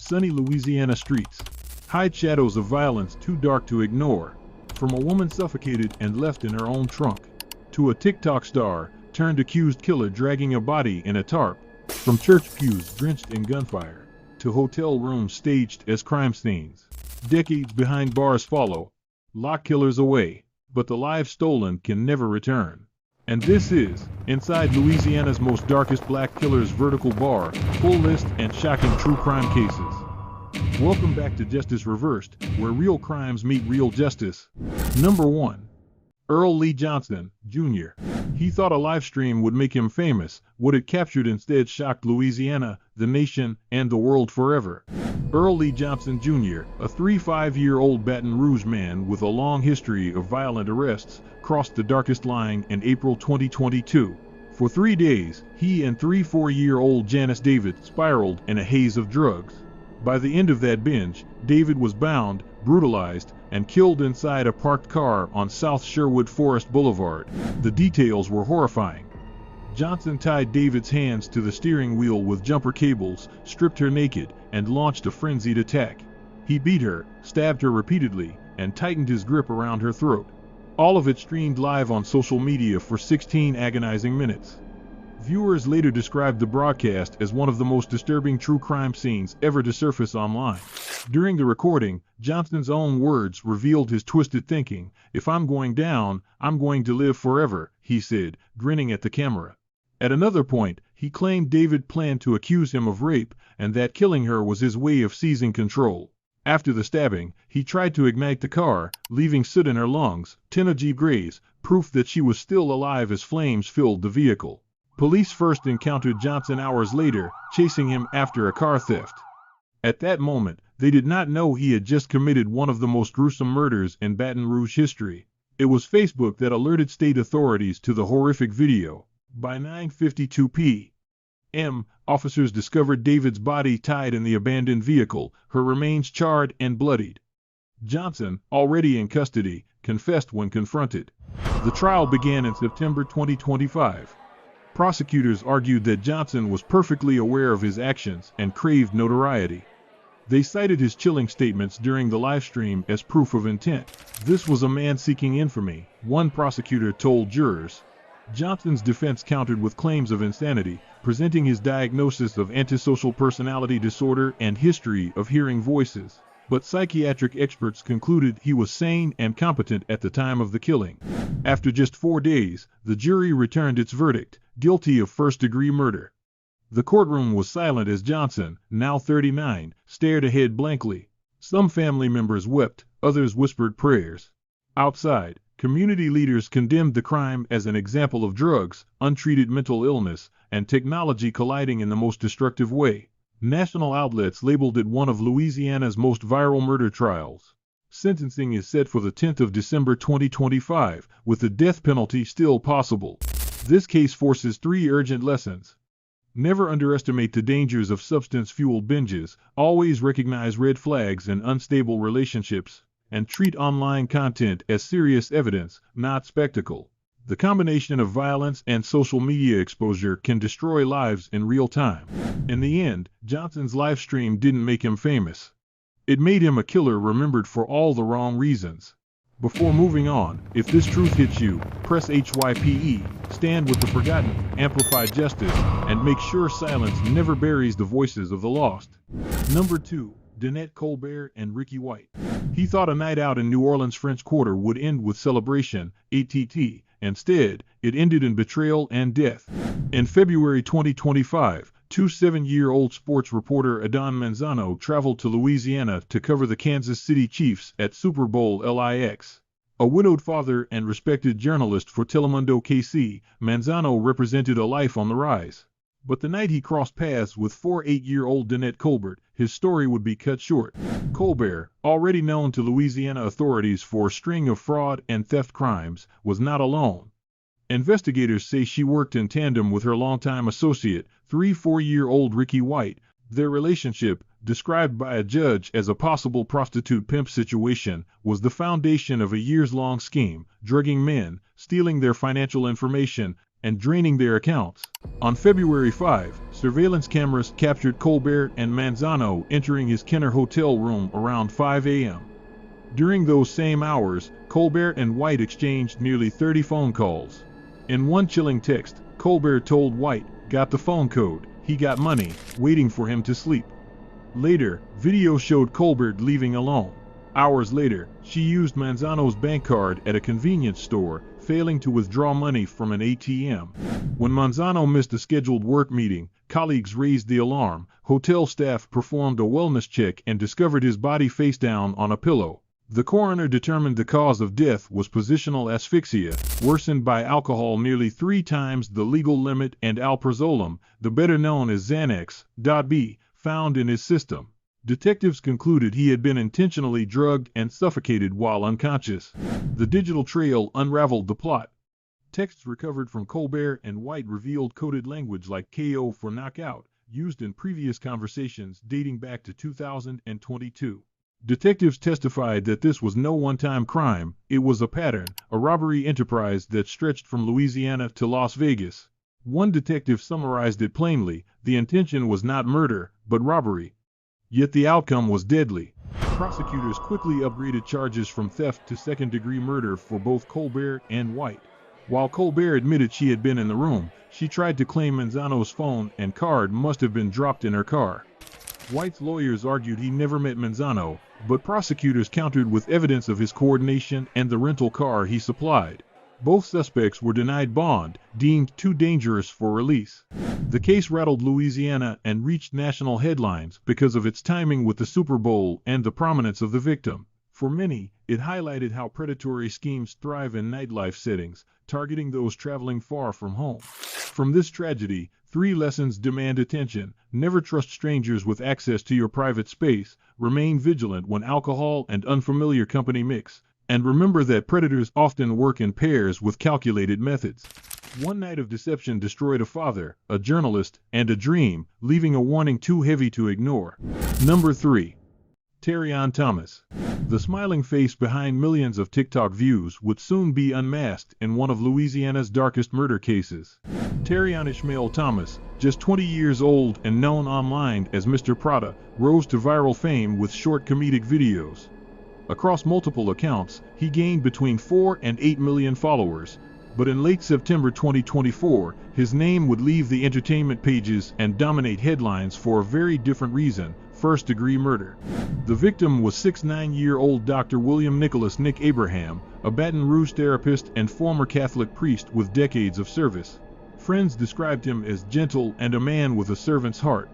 sunny Louisiana streets hide shadows of violence too dark to ignore. From a woman suffocated and left in her own trunk, to a TikTok star turned accused killer dragging a body in a tarp, from church pews drenched in gunfire, to hotel rooms staged as crime scenes. Decades behind bars follow, lock killers away, but the lives stolen can never return. And this is Inside Louisiana's Most Darkest Black Killers Vertical Bar, full list and shocking true crime cases. Welcome back to Justice Reversed, where real crimes meet real justice. Number 1. Earl Lee Johnson, Jr. He thought a live stream would make him famous. What it captured instead shocked Louisiana, the nation, and the world forever. Earl Lee Johnson, Jr., a 35-year-old Baton Rouge man with a long history of violent arrests, crossed the darkest line in April 2022. For 3 days, he and 4-year-old Janice David spiraled in a haze of drugs. By the end of that binge, David was bound, brutalized, and killed inside a parked car on South Sherwood Forest Boulevard. The details were horrifying. Johnson tied David's hands to the steering wheel with jumper cables, stripped her naked, and launched a frenzied attack. He beat her, stabbed her repeatedly, and tightened his grip around her throat. All of it streamed live on social media for 16 agonizing minutes. Viewers later described the broadcast as one of the most disturbing true crime scenes ever to surface online. During the recording, Johnson's own words revealed his twisted thinking. "If I'm going down, I'm going to live forever," he said, grinning at the camera. At another point, he claimed David planned to accuse him of rape, and that killing her was his way of seizing control. After the stabbing, he tried to ignite the car, leaving soot in her lungs, 10 degrees, proof that she was still alive as flames filled the vehicle. Police first encountered Johnson hours later, chasing him after a car theft. At that moment, they did not know he had just committed one of the most gruesome murders in Baton Rouge history. It was Facebook that alerted state authorities to the horrific video. By 9:52 p.m., officers discovered David's body tied in the abandoned vehicle, her remains charred and bloodied. Johnson, already in custody, confessed when confronted. The trial began in September 2025. Prosecutors argued that Johnson was perfectly aware of his actions and craved notoriety. They cited his chilling statements during the livestream as proof of intent. "This was a man seeking infamy," one prosecutor told jurors. Johnson's defense countered with claims of insanity, presenting his diagnosis of antisocial personality disorder and history of hearing voices. But psychiatric experts concluded he was sane and competent at the time of the killing. After just 4 days, the jury returned its verdict, guilty of first-degree murder. The courtroom was silent as Johnson, now 39, stared ahead blankly. Some family members wept, others whispered prayers. Outside, community leaders condemned the crime as an example of drugs, untreated mental illness, and technology colliding in the most destructive way. National outlets labeled it one of Louisiana's most viral murder trials. Sentencing is set for the 10th of December 2025, with the death penalty still possible. This case forces 3 urgent lessons. Never underestimate the dangers of substance-fueled binges, always recognize red flags in unstable relationships, and treat online content as serious evidence, not spectacle. The combination of violence and social media exposure can destroy lives in real time. In the end, Johnson's live stream didn't make him famous. It made him a killer remembered for all the wrong reasons. Before moving on, if this truth hits you, press HYPE, stand with the forgotten, amplify justice, and make sure silence never buries the voices of the lost. Number 2. Danette Colbert and Rickey White. He thought a night out in New Orleans' French Quarter would end with celebration, ATT. Instead, it ended in betrayal and death. In February 2025, 7-year-old sports reporter Adon Manzano traveled to Louisiana to cover the Kansas City Chiefs at Super Bowl LIX. A widowed father and respected journalist for Telemundo KC, Manzano represented a life on the rise. But the night he crossed paths with 8-year-old Danette Colbert, his story would be cut short. Colbert, already known to Louisiana authorities for a string of fraud and theft crimes, was not alone. Investigators say she worked in tandem with her longtime associate, 4-year-old Rickey White. Their relationship, described by a judge as a possible prostitute-pimp situation, was the foundation of a years-long scheme, drugging men, stealing their financial information, and draining their accounts. On February 5, surveillance cameras captured Colbert and Manzano entering his Kenner hotel room around 5 a.m. During those same hours, Colbert and White exchanged nearly 30 phone calls. In one chilling text, Colbert told White, "Got the phone code, he got money, waiting for him to sleep." Later, video showed Colbert leaving alone. Hours later, she used Manzano's bank card at a convenience store, failing to withdraw money from an ATM. When Manzano missed a scheduled work meeting, colleagues raised the alarm. Hotel staff performed a wellness check and discovered his body face down on a pillow. The coroner determined the cause of death was positional asphyxia, worsened by alcohol nearly 3 times the legal limit and alprazolam, the better known as Xanax.B, found in his system. Detectives concluded he had been intentionally drugged and suffocated while unconscious. The digital trail unraveled the plot. Texts recovered from Colbert and White revealed coded language like KO for knockout, used in previous conversations dating back to 2022. Detectives testified that this was no one-time crime, it was a pattern, a robbery enterprise that stretched from Louisiana to Las Vegas. One detective summarized it plainly: the intention was not murder, but robbery. Yet the outcome was deadly. Prosecutors quickly upgraded charges from theft to second-degree murder for both Colbert and White. While Colbert admitted she had been in the room, she tried to claim Manzano's phone and card must have been dropped in her car. White's lawyers argued he never met Manzano, but prosecutors countered with evidence of his coordination and the rental car he supplied. Both suspects were denied bond, deemed too dangerous for release. The case rattled Louisiana and reached national headlines because of its timing with the Super Bowl and the prominence of the victim. For many, it highlighted how predatory schemes thrive in nightlife settings, targeting those traveling far from home. From this tragedy, 3 lessons demand attention. Never trust strangers with access to your private space. Remain vigilant when alcohol and unfamiliar company mix. And remember that predators often work in pairs with calculated methods. One night of deception destroyed a father, a journalist, and a dream, leaving a warning too heavy to ignore. Number 3. Terryon Thomas. The smiling face behind millions of TikTok views would soon be unmasked in one of Louisiana's darkest murder cases. Terryon Ishmael Thomas, just 20 years old and known online as Mr. Prada, rose to viral fame with short comedic videos. Across multiple accounts, he gained between 4 and 8 million followers, but in late September 2024, his name would leave the entertainment pages and dominate headlines for a very different reason: first-degree murder. The victim was 69-year-old Dr. William Nicholas Nick Abraham, a Baton Rouge therapist and former Catholic priest with decades of service. Friends described him as gentle and a man with a servant's heart.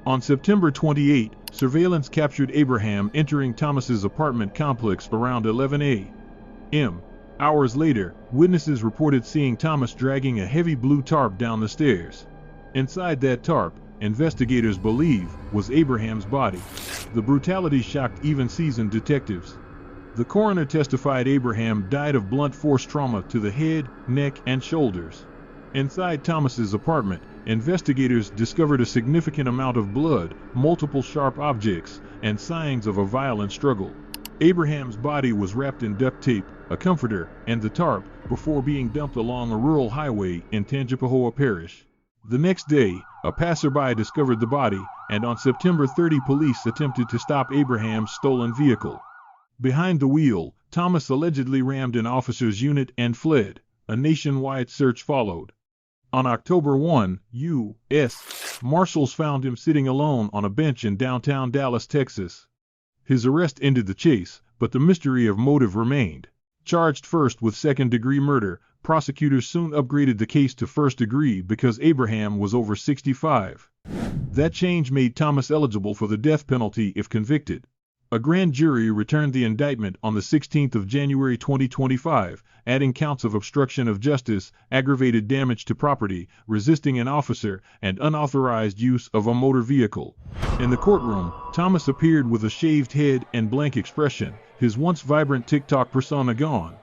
On September 28, surveillance captured Abraham entering Thomas's apartment complex around 11 a.m. Hours later, witnesses reported seeing Thomas dragging a heavy blue tarp down the stairs. Inside that tarp, investigators believe, was Abraham's body. The brutality shocked even seasoned detectives. The coroner testified Abraham died of blunt force trauma to the head, neck, and shoulders. Inside Thomas's apartment, investigators discovered a significant amount of blood, multiple sharp objects, and signs of a violent struggle. Abraham's body was wrapped in duct tape, a comforter, and the tarp before being dumped along a rural highway in Tangipahoa Parish. The next day, a passerby discovered the body, and on September 30 police attempted to stop Abraham's stolen vehicle. Behind the wheel, Thomas allegedly rammed an officer's unit and fled. A nationwide search followed. On October 1, U.S. Marshals found him sitting alone on a bench in downtown Dallas, Texas. His arrest ended the chase, but the mystery of motive remained. Charged first with second-degree murder, prosecutors soon upgraded the case to first degree because Abraham was over 65. That change made Thomas eligible for the death penalty if convicted. A grand jury returned the indictment on the 16th of January 2025, adding counts of obstruction of justice, aggravated damage to property, resisting an officer, and unauthorized use of a motor vehicle. In the courtroom, Thomas appeared with a shaved head and blank expression, his once vibrant TikTok persona gone.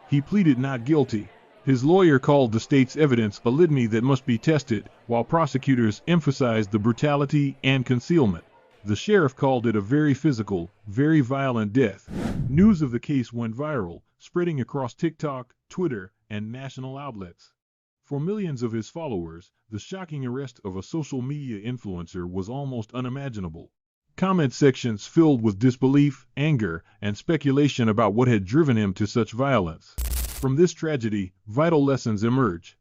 He pleaded not guilty. His lawyer called the state's evidence a litany that must be tested, while prosecutors emphasized the brutality and concealment. The sheriff called it a very physical, very violent death. News of the case went viral, spreading across TikTok, Twitter, and national outlets. For millions of his followers, the shocking arrest of a social media influencer was almost unimaginable. Comment sections filled with disbelief, anger, and speculation about what had driven him to such violence. From this tragedy, vital lessons emerge.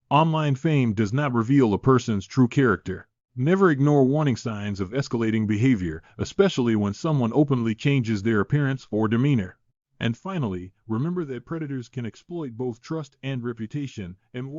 Online fame does not reveal a person's true character. Never ignore warning signs of escalating behavior, especially when someone openly changes their appearance or demeanor. And finally, remember that predators can exploit both trust and reputation, and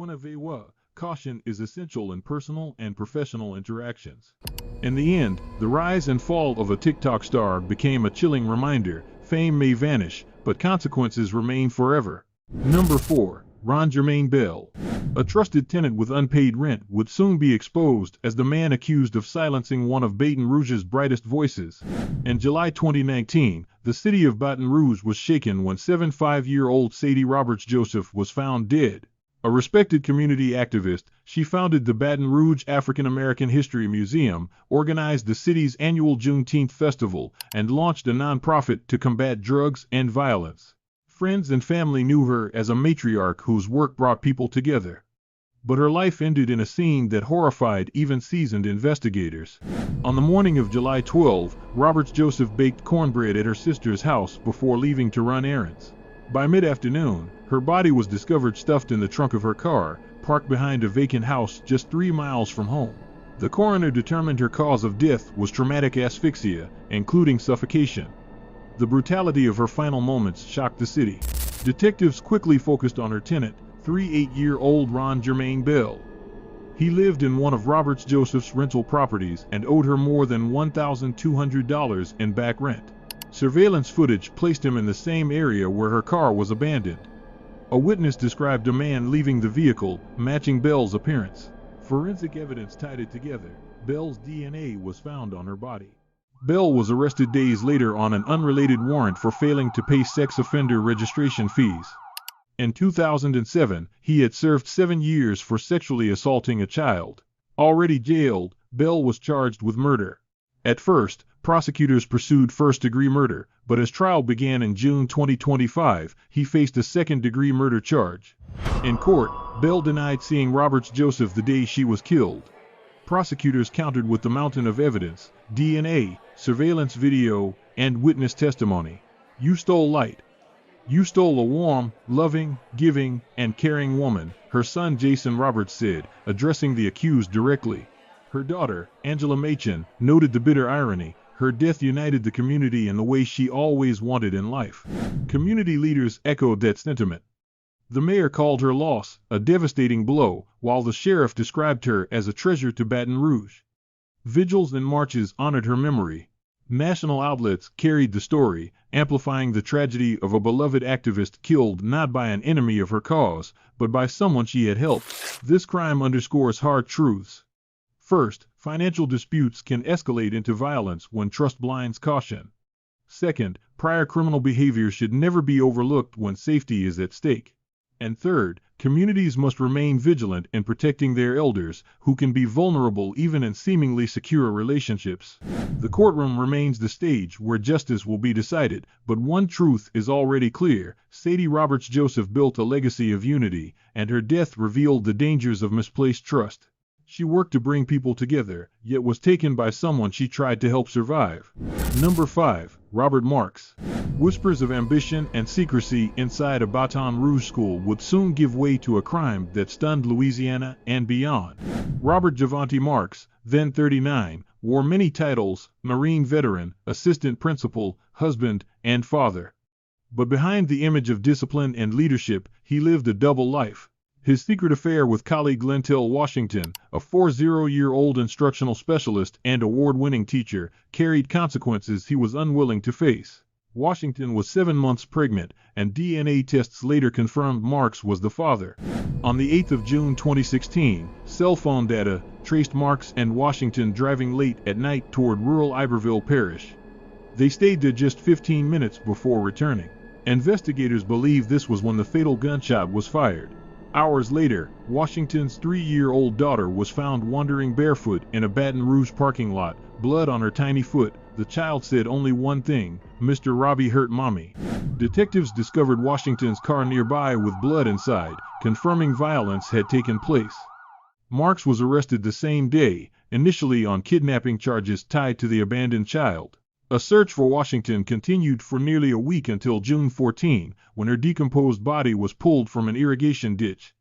caution is essential in personal and professional interactions. In the end, the rise and fall of a TikTok star became a chilling reminder: fame may vanish, but consequences remain forever. Number 4. Ron Jermaine Bell. A trusted tenant with unpaid rent would soon be exposed as the man accused of silencing one of Baton Rouge's brightest voices. In July 2019, the city of Baton Rouge was shaken when 75-year-old Sadie Roberts Joseph was found dead. A respected community activist, she founded the Baton Rouge African American History Museum, organized the city's annual Juneteenth festival, and launched a nonprofit to combat drugs and violence. Friends and family knew her as a matriarch whose work brought people together. But her life ended in a scene that horrified even seasoned investigators. On the morning of July 12, Roberts Joseph baked cornbread at her sister's house before leaving to run errands. By mid-afternoon, her body was discovered stuffed in the trunk of her car, parked behind a vacant house just 3 miles from home. The coroner determined her cause of death was traumatic asphyxia, including suffocation. The brutality of her final moments shocked the city. Detectives quickly focused on her tenant, 38-year-old Ron Jermaine Bell. He lived in one of Roberts Joseph's rental properties and owed her more than $1,200 in back rent. Surveillance footage placed him in the same area where her car was abandoned. A witness described a man leaving the vehicle, matching Bell's appearance. Forensic evidence tied it together. Bell's DNA was found on her body. Bell was arrested days later on an unrelated warrant for failing to pay sex offender registration fees. In 2007, he had served 7 years for sexually assaulting a child. Already jailed, Bell was charged with murder. At first, prosecutors pursued first-degree murder, but as trial began in June 2025, he faced a second-degree murder charge. In court, Bell denied seeing Roberts Joseph the day she was killed. Prosecutors countered with the mountain of evidence: DNA, surveillance video, and witness testimony. "You stole light. You stole a warm, loving, giving, and caring woman," her son Jason Roberts said, addressing the accused directly. Her daughter, Angela Machen, noted the bitter irony: her death united the community in the way she always wanted in life. Community leaders echoed that sentiment. The mayor called her loss a devastating blow, while the sheriff described her as a treasure to Baton Rouge. Vigils and marches honored her memory. National outlets carried the story, amplifying the tragedy of a beloved activist killed not by an enemy of her cause, but by someone she had helped. This crime underscores hard truths. First, financial disputes can escalate into violence when trust blinds caution. Second, prior criminal behavior should never be overlooked when safety is at stake. And third, communities must remain vigilant in protecting their elders, who can be vulnerable even in seemingly secure relationships. The courtroom remains the stage where justice will be decided, but one truth is already clear: Sadie Roberts Joseph built a legacy of unity, and her death revealed the dangers of misplaced trust. She worked to bring people together, yet was taken by someone she tried to help survive. Number 5. Robert Marks. Whispers of ambition and secrecy inside a Baton Rouge school would soon give way to a crime that stunned Louisiana and beyond. Robert Javante Marks, then 39, wore many titles: Marine veteran, assistant principal, husband, and father. But behind the image of discipline and leadership, he lived a double life. His secret affair with colleague Lentel Washington, a 40-year-old instructional specialist and award-winning teacher, carried consequences he was unwilling to face. Washington was 7 months pregnant, and DNA tests later confirmed Marks was the father. On the 8th of June 2016, cell phone data traced Marks and Washington driving late at night toward rural Iberville Parish. They stayed there just 15 minutes before returning. Investigators believe this was when the fatal gunshot was fired. Hours later, Washington's 3-year-old daughter was found wandering barefoot in a Baton Rouge parking lot, blood on her tiny foot. The child said only one thing: "Mr. Robbie hurt mommy." Detectives discovered Washington's car nearby with blood inside, confirming violence had taken place. Marks was arrested the same day, initially on kidnapping charges tied to the abandoned child. A search for Washington continued for nearly a week until June 14, when her decomposed body was pulled from an irrigation ditch.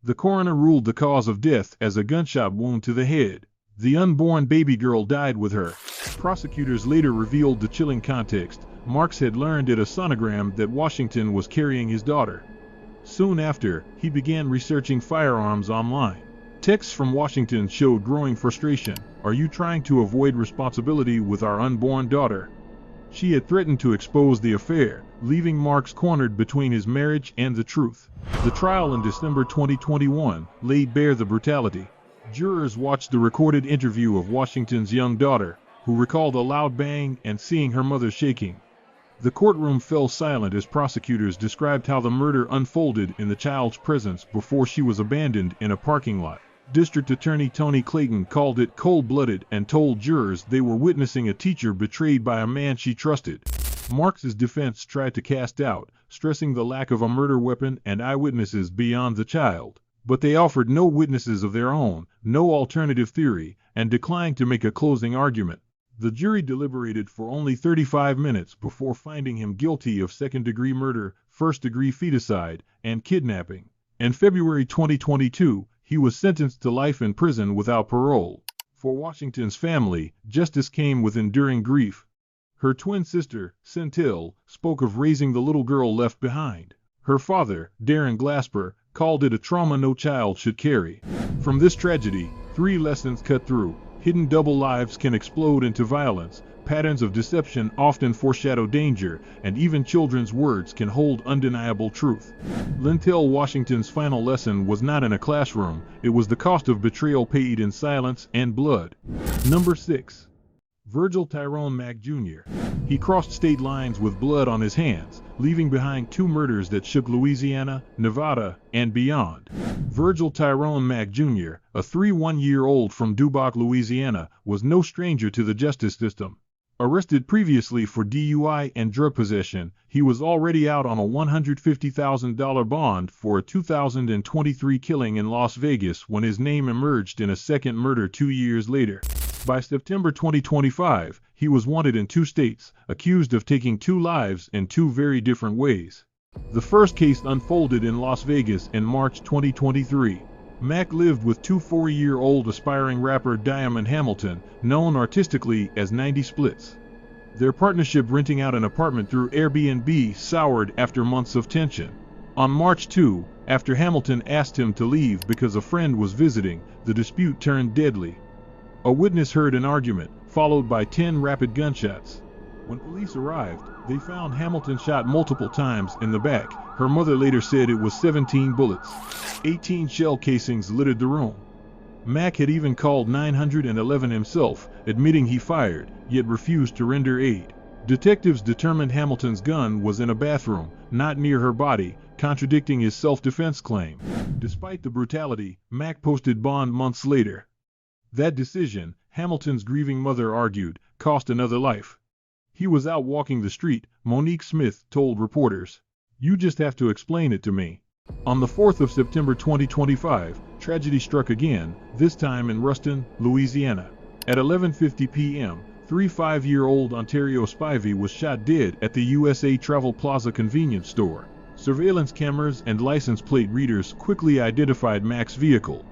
The coroner ruled the cause of death as a gunshot wound to the head. The unborn baby girl died with her. Prosecutors later revealed the chilling context. Marks had learned at a sonogram that Washington was carrying his daughter. Soon after, he began researching firearms online. Texts from Washington showed growing frustration. "Are you trying to avoid responsibility with our unborn daughter?" She had threatened to expose the affair, leaving Marks cornered between his marriage and the truth. The trial in December 2021 laid bare the brutality. Jurors watched the recorded interview of Washington's young daughter, who recalled a loud bang and seeing her mother shaking. The courtroom fell silent as prosecutors described how the murder unfolded in the child's presence before she was abandoned in a parking lot. District Attorney Tony Clayton called it cold-blooded and told jurors they were witnessing a teacher betrayed by a man she trusted. Marks's defense tried to cast doubt, stressing the lack of a murder weapon and eyewitnesses beyond the child. But they offered no witnesses of their own, no alternative theory, and declined to make a closing argument. The jury deliberated for only 35 minutes before finding him guilty of second-degree murder, first-degree feticide, and kidnapping. In February 2022, he was sentenced to life in prison without parole. For Washington's family, justice came with enduring grief. Her twin sister, Centil, spoke of raising the little girl left behind. Her father, Darren Glasper, called it a trauma no child should carry. From this tragedy, 3 lessons cut through. Hidden double lives can explode into violence. Patterns of deception often foreshadow danger, and even children's words can hold undeniable truth. Lintel Washington's final lesson was not in a classroom, it was the cost of betrayal paid in silence and blood. Number 6. Virgil Tyrone Mack Jr. He crossed state lines with blood on his hands, leaving behind 2 murders that shook Louisiana, Nevada, and beyond. Virgil Tyrone Mack Jr., a 31-year-old from Duboc, Louisiana, was no stranger to the justice system. Arrested previously for DUI and drug possession, he was already out on a $150,000 bond for a 2023 killing in Las Vegas when his name emerged in a second murder 2 years later. By September 2025, he was wanted in 2 states, accused of taking 2 lives in 2 very different ways. The first case unfolded in Las Vegas in March 2023. Mack lived with 4-year-old aspiring rapper Diamond Hamilton, known artistically as 90 Splits. Their partnership renting out an apartment through Airbnb soured after months of tension. On March 2, after Hamilton asked him to leave because a friend was visiting, the dispute turned deadly. A witness heard an argument, followed by 10 rapid gunshots. When police arrived, they found Hamilton shot multiple times in the back. Her mother later said it was 17 bullets. 18 shell casings littered the room. Mack had even called 911 himself, admitting he fired, yet refused to render aid. Detectives determined Hamilton's gun was in a bathroom, not near her body, contradicting his self-defense claim. Despite the brutality, Mack posted bond months later. That decision, Hamilton's grieving mother argued, cost another life. He was out walking the street, Monique Smith told reporters. "You just have to explain it to me." On the 4th of September 2025, tragedy struck again, this time in Ruston, Louisiana. At 11:50 p.m., 5-year-old Ontario Spivey was shot dead at the USA Travel Plaza convenience store. Surveillance cameras and license plate readers quickly identified Mack's vehicle.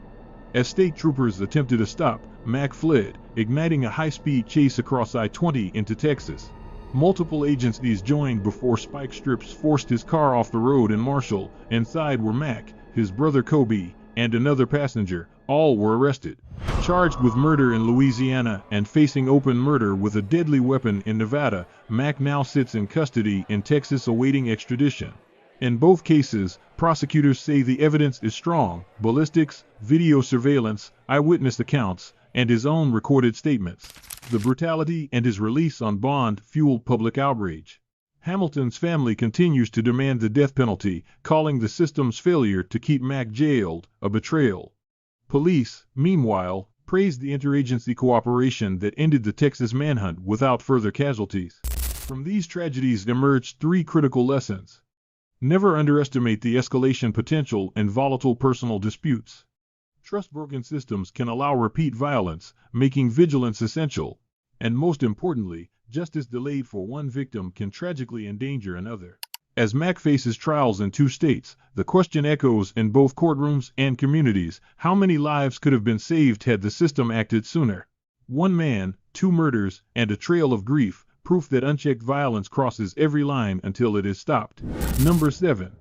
As state troopers attempted a stop, Mack fled, igniting a high-speed chase across I-20 into Texas. Multiple agencies joined before spike strips forced his car off the road in Marshall. Inside were Mack, his brother Kobe, and another passenger. All were arrested. Charged with murder in Louisiana and facing open murder with a deadly weapon in Nevada, Mack now sits in custody in Texas awaiting extradition. In both cases, prosecutors say the evidence is strong: ballistics, video surveillance, eyewitness accounts, and his own recorded statements. The brutality and his release on bond fueled public outrage. Hamilton's family continues to demand the death penalty, calling the system's failure to keep Mack jailed a betrayal. Police, meanwhile, praised the interagency cooperation that ended the Texas manhunt without further casualties. From these tragedies emerged 3 critical lessons. Never underestimate the escalation potential in volatile personal disputes. Trust-broken systems can allow repeat violence, making vigilance essential. And most importantly, justice delayed for one victim can tragically endanger another. As Mack faces trials in 2 states, the question echoes in both courtrooms and communities: how many lives could have been saved had the system acted sooner? 1 man, 2 murders, and a trail of grief, proof that unchecked violence crosses every line until it is stopped. Number 7.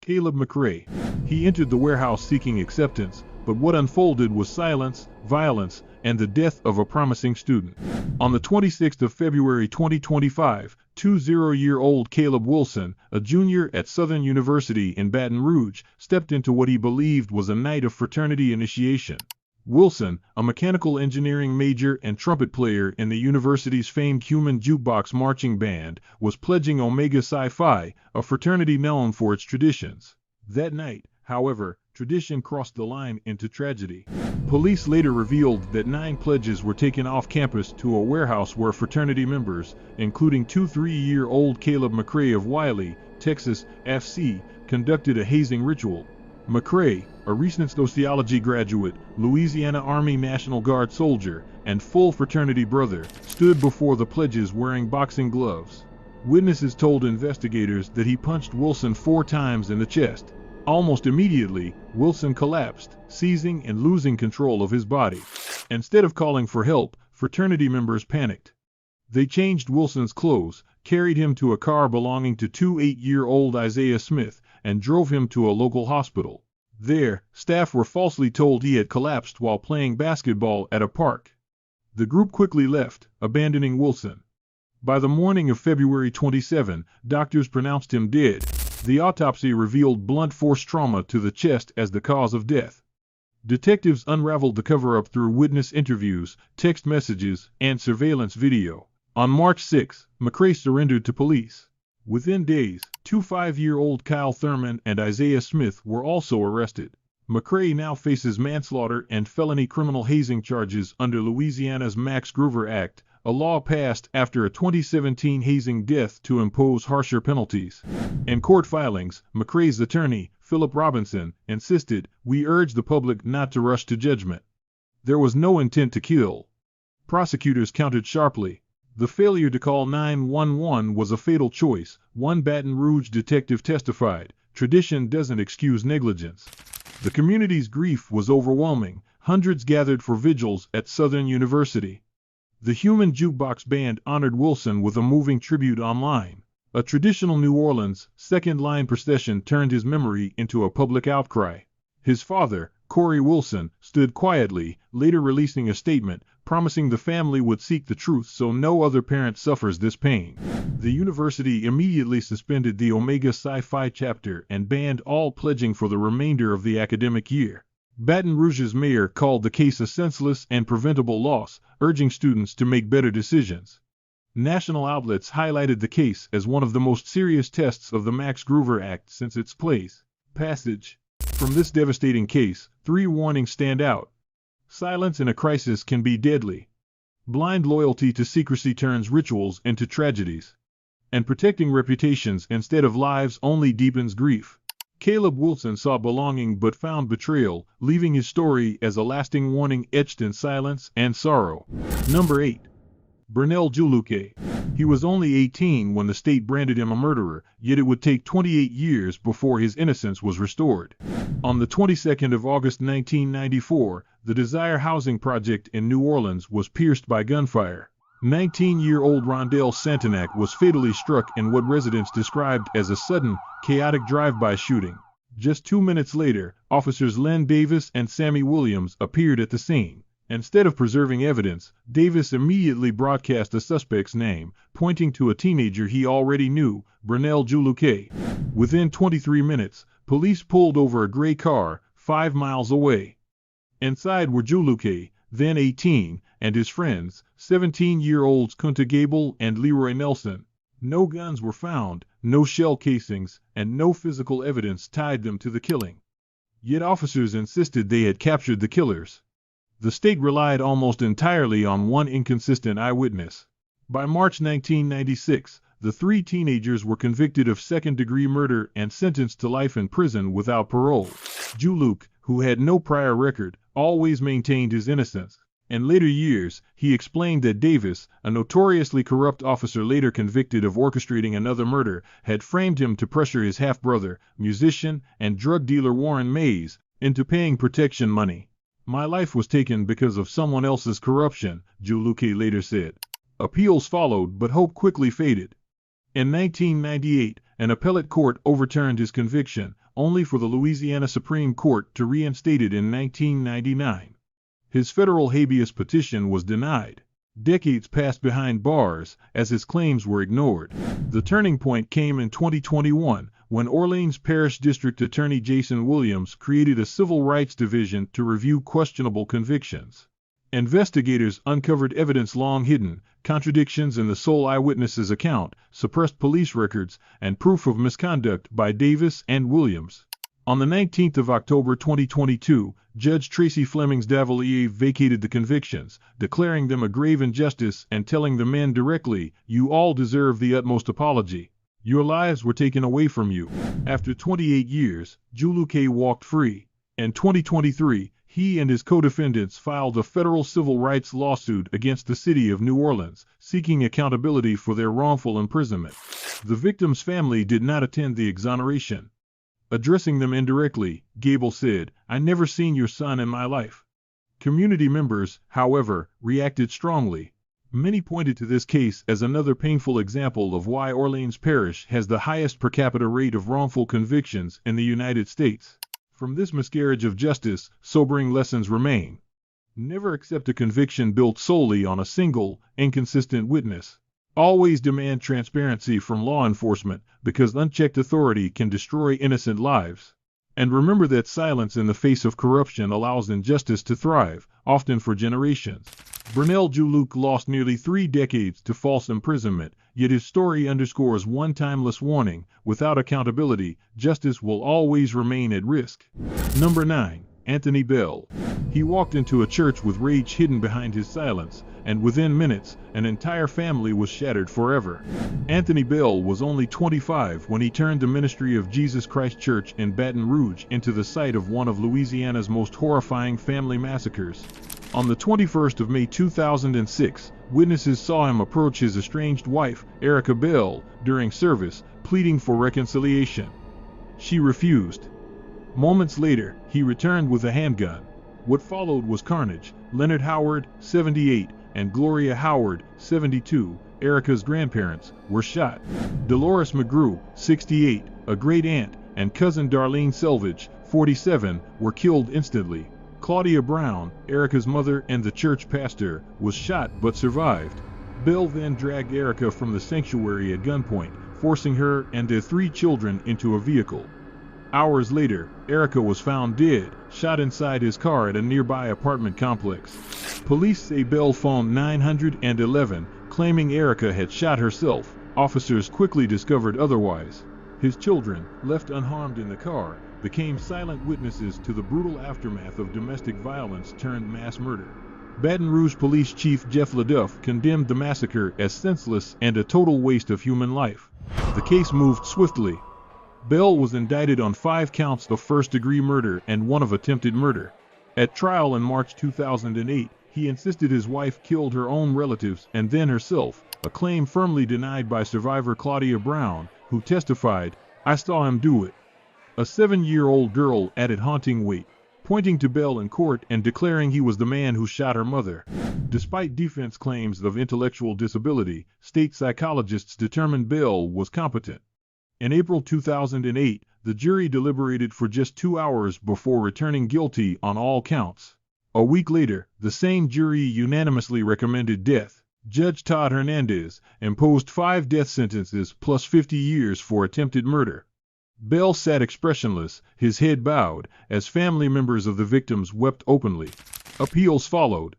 Caleb McCray. He entered the warehouse seeking acceptance, but what unfolded was silence, violence, and the death of a promising student. On the 26th of February 2025, 20-year-old Caleb Wilson, a junior at Southern University in Baton Rouge, stepped into what he believed was a night of fraternity initiation. Wilson, a mechanical engineering major and trumpet player in the university's famed Human Jukebox marching band, was pledging Omega Psi Phi, a fraternity known for its traditions. That night, however, tradition crossed the line into tragedy. Police later revealed that 9 pledges were taken off campus to a warehouse where fraternity members, including 3-year-old Caleb McCray of Wiley, Texas, FC, conducted a hazing ritual. McCray, a recent sociology graduate, Louisiana Army National Guard soldier, and full fraternity brother, stood before the pledges wearing boxing gloves. Witnesses told investigators that he punched Wilson 4 times in the chest. Almost immediately, Wilson collapsed, seizing and losing control of his body. Instead of calling for help, fraternity members panicked. They changed Wilson's clothes, carried him to a car belonging to 8-year-old Isaiah Smith, and drove him to a local hospital. There, staff were falsely told he had collapsed while playing basketball at a park. The group quickly left, abandoning Wilson. By the morning of February 27, doctors pronounced him dead. The autopsy revealed blunt force trauma to the chest as the cause of death. Detectives unraveled the cover-up through witness interviews, text messages, and surveillance video. On March 6, McCray surrendered to police. Within days, 5-year-old Kyle Thurman and Isaiah Smith were also arrested. McCray now faces manslaughter and felony criminal hazing charges under Louisiana's Max Groover Act, a law passed after a 2017 hazing death to impose harsher penalties. In court filings, McCray's attorney, Philip Robinson, insisted, "We urge the public not to rush to judgment. There was no intent to kill." Prosecutors countered sharply. The failure to call 911 was a fatal choice, one Baton Rouge detective testified. Tradition doesn't excuse negligence. The community's grief was overwhelming. Hundreds gathered for vigils at Southern University. The Human Jukebox Band honored Wilson with a moving tribute online. A traditional New Orleans second-line procession turned his memory into a public outcry. His father, Corey Wilson, stood quietly, later releasing a statement, promising the family would seek the truth so no other parent suffers this pain. The university immediately suspended the Omega Psi Phi chapter and banned all pledging for the remainder of the academic year. Baton Rouge's mayor called the case a senseless and preventable loss, urging students to make better decisions. National outlets highlighted the case as one of the most serious tests of the Max Groover Act since its passage. From this devastating case, 3 warnings stand out. Silence in a crisis can be deadly. Blind loyalty to secrecy turns rituals into tragedies. And protecting reputations instead of lives only deepens grief. Caleb Wilson sought belonging but found betrayal, leaving his story as a lasting warning etched in silence and sorrow. Number 8. Bernell Juluke. He was only 18 when the state branded him a murderer, yet it would take 28 years before his innocence was restored. On the 22nd of August 1994, the Desire Housing Project in New Orleans was pierced by gunfire. 19-year-old Rondell Santenac was fatally struck in what residents described as a sudden, chaotic drive-by shooting. Just 2 minutes later, officers Len Davis and Sammy Williams appeared at the scene. Instead of preserving evidence, Davis immediately broadcast the suspect's name, pointing to a teenager he already knew, Bernell Juluke. Within 23 minutes, police pulled over a gray car, 5 miles away. Inside were Juluke, then 18, and his friends, 17-year-olds Kunta Gable and Leroy Nelson. No guns were found, no shell casings, and no physical evidence tied them to the killing. Yet officers insisted they had captured the killers. The state relied almost entirely on one inconsistent eyewitness. By March 1996, the three teenagers were convicted of second-degree murder and sentenced to life in prison without parole. Juluke, who had no prior record, always maintained his innocence. In later years, he explained that Davis, a notoriously corrupt officer later convicted of orchestrating another murder, had framed him to pressure his half-brother, musician, and drug dealer Warren Mays, into paying protection money. "My life was taken because of someone else's corruption," Juluke later said. Appeals followed, but hope quickly faded. In 1998, an appellate court overturned his conviction, only for the Louisiana Supreme Court to reinstate it in 1999. His federal habeas petition was denied. Decades passed behind bars as his claims were ignored. The turning point came in 2021 when Orleans Parish District Attorney Jason Williams created a civil rights division to review questionable convictions. Investigators uncovered evidence long hidden, contradictions in the sole eyewitness's account, suppressed police records, and proof of misconduct by Davis and Williams. On the 19th of October 2022, Judge Tracy Flemings Davalier vacated the convictions, declaring them a grave injustice and telling the men directly, "You all deserve the utmost apology. Your lives were taken away from you." After 28 years, Juluke walked free. In 2023, he and his co-defendants filed a federal civil rights lawsuit against the city of New Orleans, seeking accountability for their wrongful imprisonment. The victim's family did not attend the exoneration. Addressing them indirectly, Gable said, "I never seen your son in my life." Community members, however, reacted strongly. Many pointed to this case as another painful example of why Orleans Parish has the highest per capita rate of wrongful convictions in the United States. From this miscarriage of justice, sobering lessons remain. Never accept a conviction built solely on a single, inconsistent witness. Always demand transparency from law enforcement, because unchecked authority can destroy innocent lives. And remember that silence in the face of corruption allows injustice to thrive, often for generations. Bernell Juluke lost nearly 3 decades to false imprisonment, yet his story underscores one timeless warning: without accountability, justice will always remain at risk. Number 9. Anthony Bell. He walked into a church with rage hidden behind his silence, and within minutes, an entire family was shattered forever. Anthony Bell was only 25 when he turned the Ministry of Jesus Christ Church in Baton Rouge into the site of one of Louisiana's most horrifying family massacres. On the 21st of May 2006, witnesses saw him approach his estranged wife, Erica Bell, during service, pleading for reconciliation. She refused. Moments later, he returned with a handgun. What followed was carnage. Leonard Howard, 78, and Gloria Howard, 72, Erica's grandparents, were shot. Dolores McGrew, 68, a great-aunt, and cousin Darlene Selvage, 47, were killed instantly. Claudia Brown, Erica's mother and the church pastor, was shot but survived. Bell then dragged Erica from the sanctuary at gunpoint, forcing her and their 3 children into a vehicle. Hours later, Erica was found dead, shot inside his car at a nearby apartment complex. Police say Bell phoned 911, claiming Erica had shot herself. Officers quickly discovered otherwise. His children, left unharmed in the car, became silent witnesses to the brutal aftermath of domestic violence turned mass murder. Baton Rouge Police Chief Jeff LaDuff condemned the massacre as senseless and a total waste of human life. The case moved swiftly. Bell was indicted on 5 counts of first-degree murder and 1 of attempted murder. At trial in March 2008, he insisted his wife killed her own relatives and then herself, a claim firmly denied by survivor Claudia Brown, who testified, "I saw him do it." A 7-year-old girl added haunting weight, pointing to Bell in court and declaring he was the man who shot her mother. Despite defense claims of intellectual disability, state psychologists determined Bell was competent. In April 2008, the jury deliberated for just 2 hours before returning guilty on all counts. A week later, the same jury unanimously recommended death. Judge Todd Hernandez imposed 5 death sentences plus 50 years for attempted murder. Bell sat expressionless, his head bowed, as family members of the victims wept openly. Appeals followed.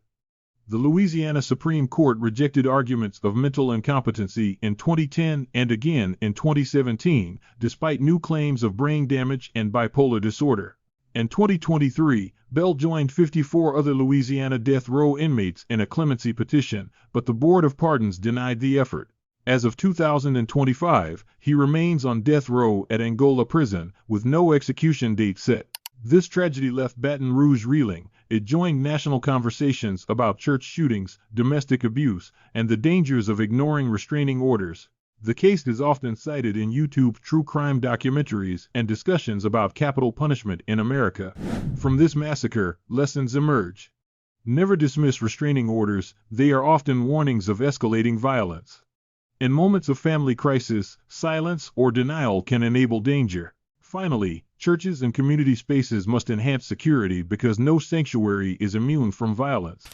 The Louisiana Supreme Court rejected arguments of mental incompetency in 2010 and again in 2017, despite new claims of brain damage and bipolar disorder. In 2023, Bell joined 54 other Louisiana death row inmates in a clemency petition, but the Board of Pardons denied the effort. As of 2025, he remains on death row at Angola prison with no execution date set. This tragedy left Baton Rouge reeling. It joined national conversations about church shootings, domestic abuse, and the dangers of ignoring restraining orders. The case is often cited in YouTube true crime documentaries and discussions about capital punishment in America. From this massacre, lessons emerge. Never dismiss restraining orders, they are often warnings of escalating violence. In moments of family crisis, silence or denial can enable danger. Finally, churches and community spaces must enhance security because no sanctuary is immune from violence.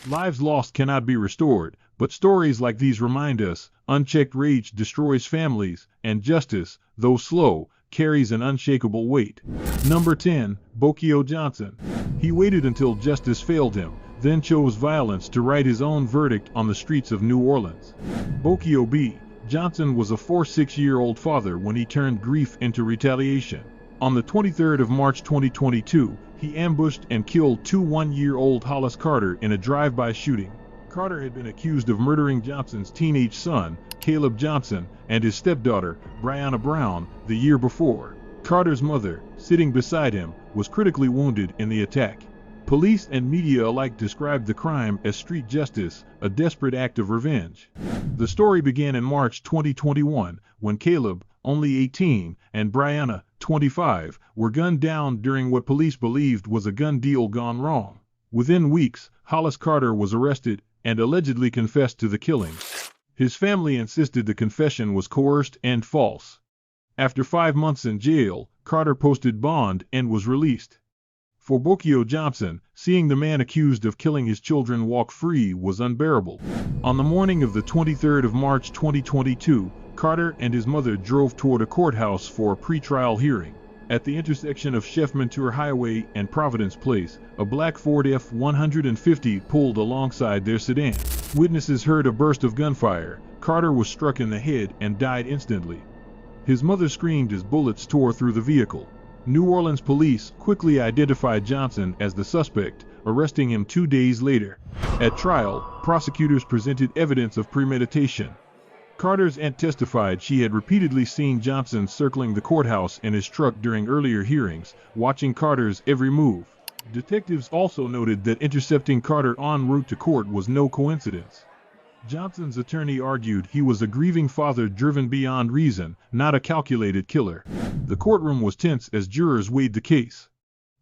Lives lost cannot be restored, but stories like these remind us, unchecked rage destroys families, and justice, though slow, carries an unshakable weight. Number 10. Bokio Johnson. He waited until justice failed him, then chose violence to write his own verdict on the streets of New Orleans. Bokio B. Johnson was a 46-year-old father when he turned grief into retaliation. On the 23rd of March 2022, he ambushed and killed 2 one-year-old Hollis Carter in a drive-by shooting. Carter had been accused of murdering Johnson's teenage son, Caleb Johnson, and his stepdaughter, Brianna Brown, the year before. Carter's mother, sitting beside him, was critically wounded in the attack. Police and media alike described the crime as street justice, a desperate act of revenge. The story began in March 2021, when Caleb, only 18, and Brianna, 25, were gunned down during what police believed was a gun deal gone wrong. Within weeks, Hollis Carter was arrested and allegedly confessed to the killing. His family insisted the confession was coerced and false. After 5 months in jail, Carter posted bond and was released. For Bokio Johnson, seeing the man accused of killing his children walk free was unbearable. On the morning of the 23rd of March 2022, Carter and his mother drove toward a courthouse for a pre-trial hearing. At the intersection of Chef Menteur Highway and Providence Place, a black Ford F-150 pulled alongside their sedan. Witnesses heard a burst of gunfire. Carter was struck in the head and died instantly. His mother screamed as bullets tore through the vehicle. New Orleans police quickly identified Johnson as the suspect, arresting him 2 days later. At trial, prosecutors presented evidence of premeditation. Carter's aunt testified she had repeatedly seen Johnson circling the courthouse in his truck during earlier hearings, watching Carter's every move. Detectives also noted that intercepting Carter en route to court was no coincidence. Johnson's attorney argued he was a grieving father driven beyond reason, not a calculated killer. The courtroom was tense as jurors weighed the case.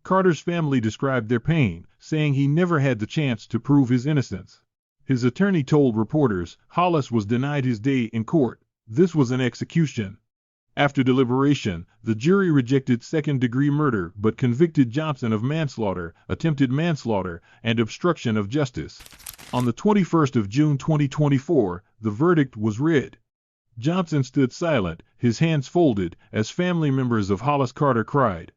Carter's family described their pain, saying he never had the chance to prove his innocence. His attorney told reporters Hollis was denied his day in court. This was an execution. After deliberation, the jury rejected second-degree murder but convicted Johnson of manslaughter, attempted manslaughter, and obstruction of justice. On the 21st of June 2024, the verdict was read. Johnson stood silent, his hands folded, as family members of Hollis Carter cried.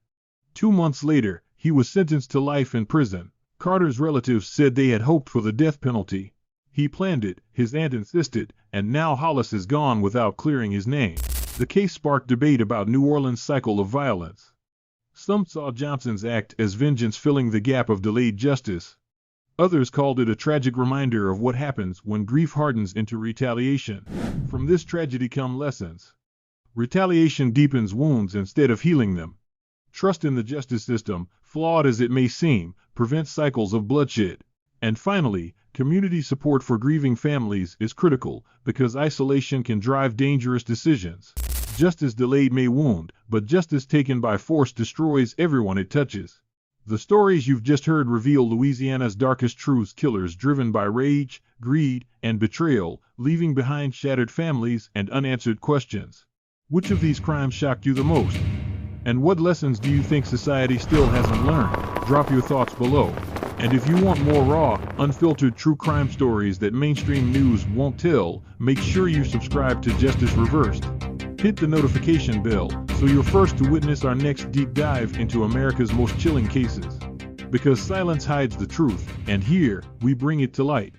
2 months later, he was sentenced to life in prison. Carter's relatives said they had hoped for the death penalty. He planned it, his aunt insisted, and now Hollis is gone without clearing his name. The case sparked debate about New Orleans' cycle of violence. Some saw Johnson's act as vengeance filling the gap of delayed justice. Others called it a tragic reminder of what happens when grief hardens into retaliation. From this tragedy come lessons. Retaliation deepens wounds instead of healing them. Trust in the justice system, flawed as it may seem, prevents cycles of bloodshed. And finally, community support for grieving families is critical because isolation can drive dangerous decisions. Justice delayed may wound, but justice taken by force destroys everyone it touches. The stories you've just heard reveal Louisiana's darkest truths, killers driven by rage, greed, and betrayal, leaving behind shattered families and unanswered questions. Which of these crimes shocked you the most? And what lessons do you think society still hasn't learned? Drop your thoughts below. And if you want more raw, unfiltered true crime stories that mainstream news won't tell, make sure you subscribe to Justice Reversed. Hit the notification bell so you're first to witness our next deep dive into America's most chilling cases. Because silence hides the truth, and here, we bring it to light.